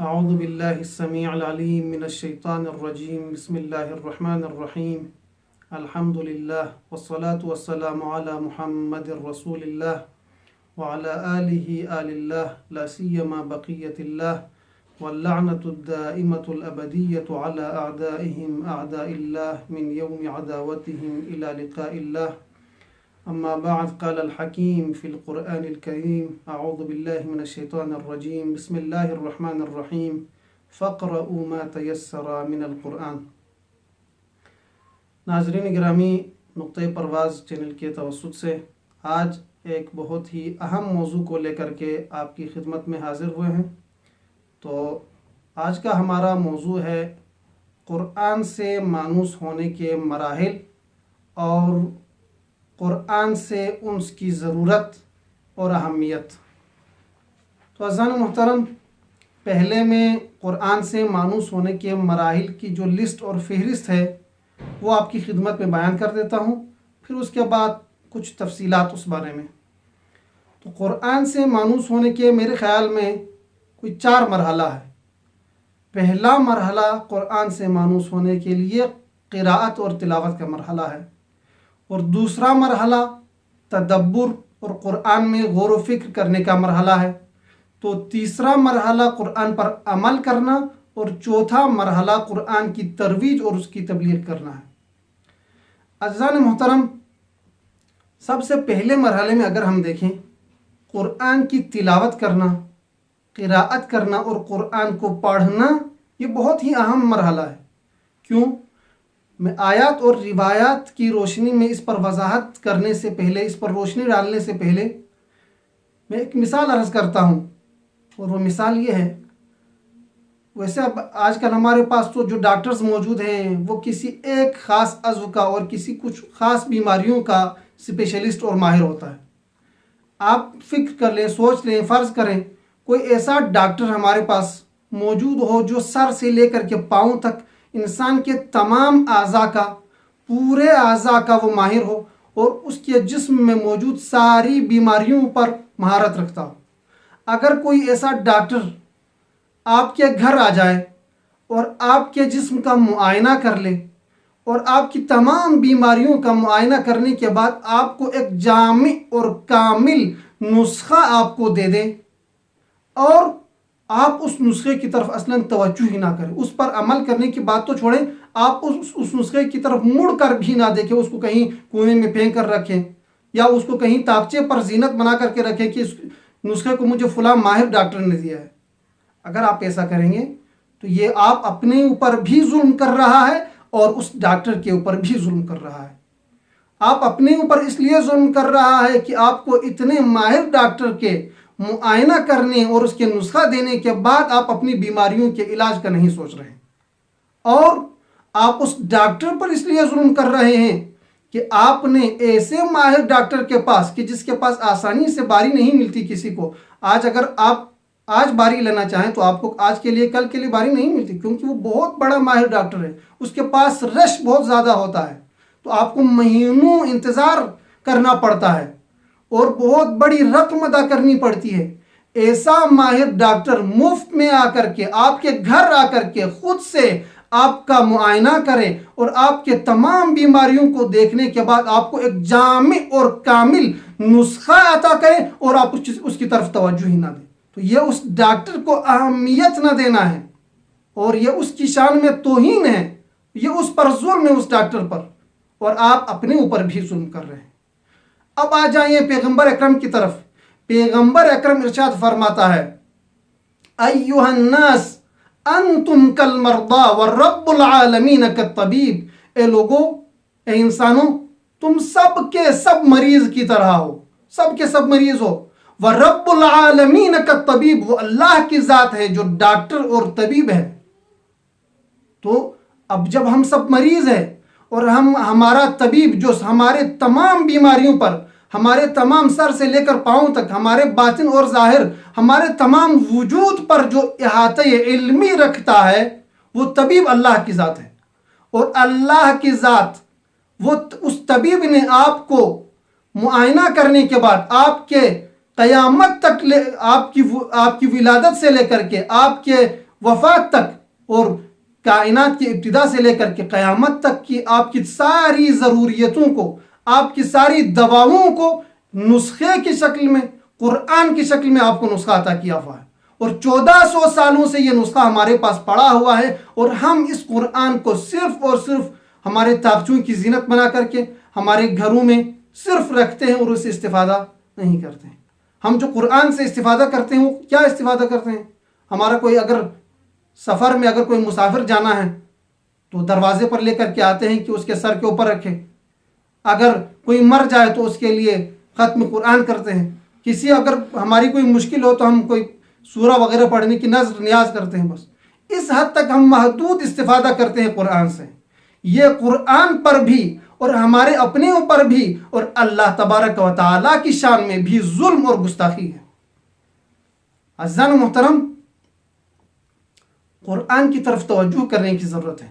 اعوذ باللہ السمیع العلیم من الشیطان الرجیم بسم اللہ الرحمن الرحیم الحمد للہ والصلاة والسلام علی محمد رسول اللہ وعلى آلہ آل اللہ لا سیما بقیت اللہ واللعنة الدائمة الأبدية على أعدائهم أعداء الله من يوم عداوتهم إلى لقاء الله أما بعد قال الحكيم في القرآن الكريم أعوذ بالله من الشيطان الرجيم بسم الله الرحمن الرحيم فاقرؤوا ما تيسر من القرآن. ناظرین گرامی، نقطۂ پرواز چینل کے توسط سے آج ایک بہت ہی اہم موضوع کو لے کر کے آپ کی خدمت میں حاضر ہوئے ہیں. تو آج کا ہمارا موضوع ہے قرآن سے مانوس ہونے کے مراحل اور قرآن سے انس کی ضرورت اور اہمیت. تو عزیزان محترم، پہلے میں قرآن سے مانوس ہونے کے مراحل کی جو لسٹ اور فہرست ہے وہ آپ کی خدمت میں بیان کر دیتا ہوں، پھر اس کے بعد کچھ تفصیلات اس بارے میں. تو قرآن سے مانوس ہونے کے میرے خیال میں کوئی 4 مرحلہ ہے. پہلا مرحلہ قرآن سے مانوس ہونے کے لیے قراءت اور تلاوت کا مرحلہ ہے، اور دوسرا مرحلہ تدبر اور قرآن میں غور و فکر کرنے کا مرحلہ ہے. تو تیسرا مرحلہ قرآن پر عمل کرنا، اور چوتھا مرحلہ قرآن کی ترویج اور اس کی تبلیغ کرنا ہے. عزیزان محترم، سب سے پہلے مرحلے میں اگر ہم دیکھیں، قرآن کی تلاوت کرنا، قراءت کرنا اور قرآن کو پڑھنا، یہ بہت ہی اہم مرحلہ ہے. کیوں؟ میں آیات اور روایات کی روشنی میں اس پر وضاحت کرنے سے پہلے، اس پر روشنی ڈالنے سے پہلے میں ایک مثال عرض کرتا ہوں، اور وہ مثال یہ ہے. ویسے اب آج کل ہمارے پاس تو جو ڈاکٹرز موجود ہیں وہ کسی ایک خاص عضو کا اور کسی کچھ خاص بیماریوں کا اسپیشلسٹ اور ماہر ہوتا ہے. آپ فکر کر لیں، سوچ لیں، فرض کریں کوئی ایسا ڈاکٹر ہمارے پاس موجود ہو جو سر سے لے کر کے پاؤں تک انسان کے تمام اعضاء کا، پورے اعضاء کا وہ ماہر ہو، اور اس کے جسم میں موجود ساری بیماریوں پر مہارت رکھتا ہو. اگر کوئی ایسا ڈاکٹر آپ کے گھر آ جائے اور آپ کے جسم کا معائنہ کر لے، اور آپ کی تمام بیماریوں کا معائنہ کرنے کے بعد آپ کو ایک جامع اور کامل نسخہ آپ کو دے دے، اور آپ اس نسخے کی طرف اصلاً توجہ ہی نہ کریں، اس پر عمل کرنے کی بات تو چھوڑیں، آپ اس نسخے کی طرف مڑ کر بھی نہ دیکھیں، اس کو کہیں کونے میں پھینک کر رکھیں، یا اس کو کہیں تاکچے پر زینت بنا کر کے رکھیں کہ اس نسخے کو مجھے فلاں ماہر ڈاکٹر نے دیا ہے. اگر آپ ایسا کریں گے تو یہ آپ اپنے اوپر بھی ظلم کر رہا ہے اور اس ڈاکٹر کے اوپر بھی ظلم کر رہا ہے. آپ اپنے اوپر اس لیے ظلم کر رہا ہے کہ آپ کو اتنے ماہر ڈاکٹر کے معائنہ کرنے اور اس کے نسخہ دینے کے بعد آپ اپنی بیماریوں کے علاج کا نہیں سوچ رہے ہیں، اور آپ اس ڈاکٹر پر اس لیے ظلم کر رہے ہیں کہ آپ نے ایسے ماہر ڈاکٹر کے پاس، کہ جس کے پاس آسانی سے باری نہیں ملتی کسی کو. اگر آپ آج باری لینا چاہیں تو آپ کو آج کے لیے، کل کے لیے باری نہیں ملتی، کیونکہ وہ بہت بڑا ماہر ڈاکٹر ہے، اس کے پاس رش بہت زیادہ ہوتا ہے. تو آپ کو مہینوں انتظار کرنا پڑتا ہے اور بہت بڑی رقم ادا کرنی پڑتی ہے. ایسا ماہر ڈاکٹر مفت میں آ کر کے، آپ کے گھر آ کر کے خود سے آپ کا معائنہ کرے اور آپ کے تمام بیماریوں کو دیکھنے کے بعد آپ کو ایک جامع اور کامل نسخہ عطا کرے، اور آپ اس کی طرف توجہ ہی نہ دیں، تو یہ اس ڈاکٹر کو اہمیت نہ دینا ہے، اور یہ اس کی شان میں توہین ہے، یہ اس پر ظلم ہے، اس ڈاکٹر پر، اور آپ اپنے اوپر بھی ظلم کر رہے ہیں. اب آ جائیں پیغمبر اکرم کی طرف. پیغمبر اکرم ارشاد فرماتا ہے، ایھا الناس انتم کالمرضی والرب العالمین کالطبیب. اے لوگو، اے انسانوں، تم سب کے سب مریض کی طرح ہو، سب کے سب مریض ہو. وَرَبُّ الْعَالَمِينَ كَالطَّبِيبُ، وہ اللہ کی ذات ہے جو ڈاکٹر اور طبیب ہے. تو اب جب ہم سب مریض ہیں اور ہمارا طبیب جو ہمارے تمام بیماریوں پر، ہمارے تمام سر سے لے کر پاؤں تک، ہمارے باطن اور ظاہر، ہمارے تمام وجود پر جو احاطہ علمی رکھتا ہے، وہ طبیب اللہ کی ذات ہے. اور اللہ کی ذات، وہ اس طبیب نے آپ کو معائنہ کرنے کے بعد آپ کے قیامت تک آپ کی ولادت سے لے کر کے آپ کے وفات تک اور کائنات کی ابتدا سے لے کر کے قیامت تک کی آپ کی ساری ضروریتوں کو، آپ کی ساری دواؤں کو نسخے کی شکل میں، قرآن کی شکل میں آپ کو نسخہ عطا کیا ہوا ہے، اور 1400 سالوں سے یہ نسخہ ہمارے پاس پڑا ہوا ہے، اور ہم اس قرآن کو صرف اور صرف ہمارے تاخچوں کی زینت بنا کر کے ہمارے گھروں میں صرف رکھتے ہیں اور اس سے استفادہ نہیں کرتے ہیں۔ ہم جو قرآن سے استفادہ کرتے ہیں وہ کیا استفادہ کرتے ہیں؟ ہمارا کوئی اگر سفر میں اگر کوئی مسافر جانا ہے تو دروازے پر لے کر کے آتے ہیں کہ اس کے سر کے اوپر رکھے، اگر کوئی مر جائے تو اس کے لیے ختم قرآن کرتے ہیں، کسی اگر ہماری کوئی مشکل ہو تو ہم کوئی سورہ وغیرہ پڑھنے کی نظر نیاز کرتے ہیں۔ بس اس حد تک ہم محدود استفادہ کرتے ہیں قرآن سے۔ یہ قرآن پر بھی اور ہمارے اپنے اوپر بھی اور اللہ تبارک و تعالیٰ کی شان میں بھی ظلم اور گستاخی ہے۔ عزیزان محترم، قرآن کی طرف توجہ کرنے کی ضرورت ہے۔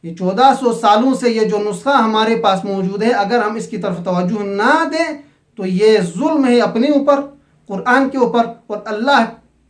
یہ 1400 سالوں سے یہ جو نسخہ ہمارے پاس موجود ہے، اگر ہم اس کی طرف توجہ نہ دیں تو یہ ظلم ہے اپنے اوپر، قرآن کے اوپر، اور اللہ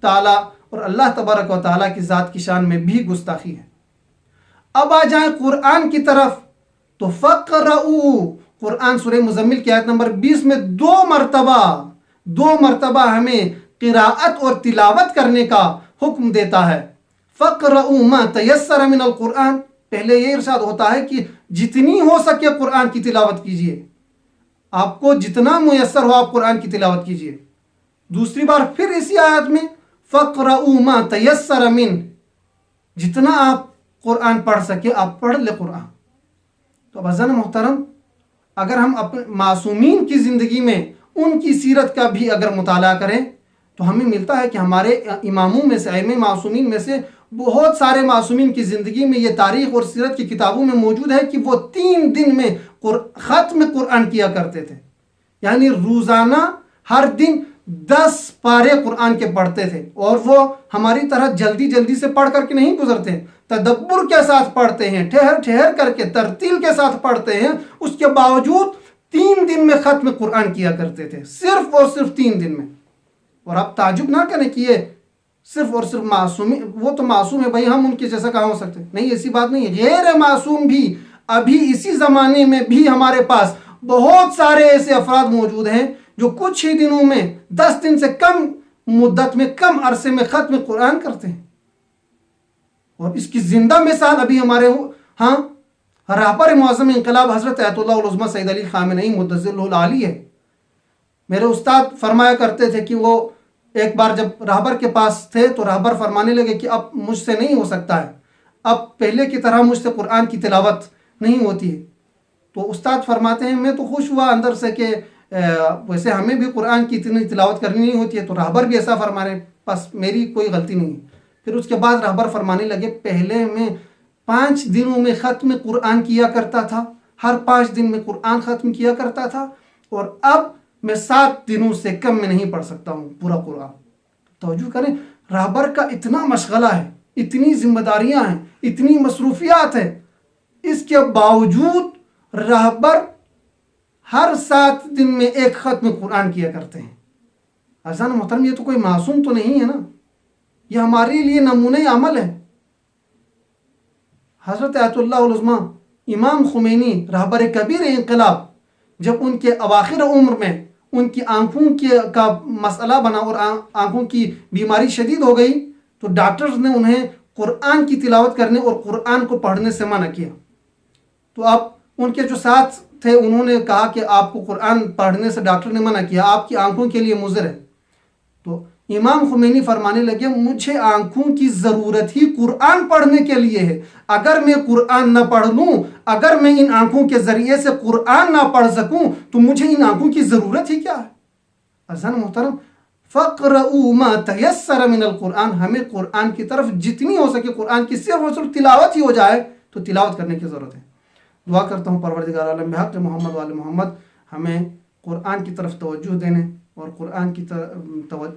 تعالیٰ اور اللہ تبارک و تعالیٰ کی ذات کی شان میں بھی گستاخی ہے۔ اب آ جائیں قرآن کی طرف تو فقرؤ، قرآن سورہ مزمل کی آیت نمبر 20 میں دو مرتبہ ہمیں قراءت اور تلاوت کرنے کا حکم دیتا ہے۔ فقرؤ ما تیسر من القرآن، پہلے یہ ارشاد ہوتا ہے کہ جتنی ہو سکے قرآن کی تلاوت کیجئے، آپ کو جتنا میسر ہو آپ قرآن کی تلاوت کیجئے۔ دوسری بار پھر اسی آیت میں فقرؤ ما تیسر من، جتنا آپ قرآن پڑھ سکے آپ پڑھ لے قرآن۔ تو عزیزان محترم، اگر ہم اپنے معصومین کی زندگی میں ان کی سیرت کا بھی اگر مطالعہ کریں تو ہمیں ملتا ہے کہ ہمارے اماموں میں سے، ائمہ معصومین میں سے بہت سارے معصومین کی زندگی میں یہ تاریخ اور سیرت کی کتابوں میں موجود ہے کہ وہ 3 دن میں ختم قرآن کیا کرتے تھے، یعنی روزانہ ہر دن 10 پارے قرآن کے پڑھتے تھے، اور وہ ہماری طرح جلدی جلدی سے پڑھ کر کے نہیں گزرتے، تدبر کے ساتھ پڑھتے ہیں، ٹھہر ٹھہر کر کے ترتیل کے ساتھ پڑھتے ہیں۔ اس کے باوجود 3 دن میں ختم قرآن کیا کرتے تھے، صرف اور صرف 3 دن میں۔ اور آپ تعجب نہ کریں کہ یہ صرف اور صرف معصوم، وہ تو معصوم ہے بھائی، ہم ان کے جیسا کہاں ہو سکتے؟ نہیں، ایسی بات نہیں ہے۔ غیر معصوم بھی ابھی اسی زمانے میں بھی ہمارے پاس بہت سارے ایسے افراد موجود ہیں جو کچھ ہی دنوں میں 10 دن سے کم مدت میں، کم عرصے میں ختم قرآن کرتے ہیں۔ اور اس کی زندہ مثال ابھی ہمارے رہبر معظم انقلاب حضرت آیت اللہ العظمہ سید علی خامنئی مدظلہ العالی ہے۔ میرے استاد فرمایا کرتے تھے کہ وہ ایک بار جب رہبر کے پاس تھے تو رہبر فرمانے لگے کہ اب مجھ سے نہیں ہو سکتا ہے، اب پہلے کی طرح مجھ سے قرآن کی تلاوت نہیں ہوتی ہے۔ تو استاد فرماتے ہیں میں تو خوش ہوا اندر سے کہ ویسے ہمیں بھی قرآن کی اتنی تلاوت کرنی نہیں ہوتی ہے، تو رہبر بھی ایسا فرمانے، بس میری کوئی غلطی نہیں ہے۔ پھر اس کے بعد رہبر فرمانے لگے پہلے میں 5 دنوں میں ختم قرآن کیا کرتا تھا، ہر 5 دن میں قرآن ختم کیا کرتا تھا، اور اب میں 7 دنوں سے کم میں نہیں پڑھ سکتا ہوں پورا قرآن۔ توجہ کریں، رہبر کا اتنا مشغلہ ہے، اتنی ذمہ داریاں ہیں، اتنی مصروفیات ہیں، اس کے باوجود رہبر ہر 7 دن میں ایک ختم قرآن کیا کرتے ہیں۔ عزیزان محترم، یہ تو کوئی معصوم تو نہیں ہے نا، یہ ہمارے لیے نمونہ عمل ہے۔ حضرت آیت اللہ العظمہ امام خمینی رہبر کبیر انقلاب، جب ان کے اواخر عمر میں ان کی آنکھوں کا مسئلہ بنا اور آنکھوں کی بیماری شدید ہو گئی تو ڈاکٹرز نے انہیں قرآن کی تلاوت کرنے اور قرآن کو پڑھنے سے منع کیا۔ تو اب ان کے جو ساتھ تھے انہوں نے کہا کہ آپ کو قرآن پڑھنے سے ڈاکٹر نے منع کیا، آپ کی آنکھوں کے لیے مضر ہے۔ تو امام خمینی فرمانے لگے مجھے آنکھوں کی ضرورت ہی قرآن پڑھنے کے لیے ہے، اگر میں قرآن نہ پڑھ لوں، اگر میں ان آنکھوں کے ذریعے سے قرآن نہ پڑھ سکوں تو مجھے ان آنکھوں کی ضرورت ہی کیا ہے۔ عزیزان محترم، فقرؤ ما تیسر من القرآن، ہمیں قرآن کی طرف جتنی ہو سکے قرآن کی صرف اور صرف تلاوت ہی ہو جائے تو تلاوت کرنے کی ضرورت ہے۔ دعا کرتا ہوں پروردگار عالم بحق محمد وآل محمد ہمیں قرآن کی طرف توجہ دینے اور قرآن کی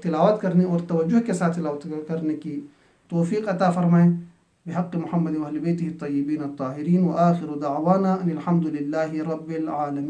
تلاوت کرنے اور توجہ کے ساتھ تلاوت کرنے کی توفیق عطا فرمائیں، بحق محمد و اہل بیتہ الطیبین الطاہرین، وآخر دعوانا ان الحمد للہ رب العالمین۔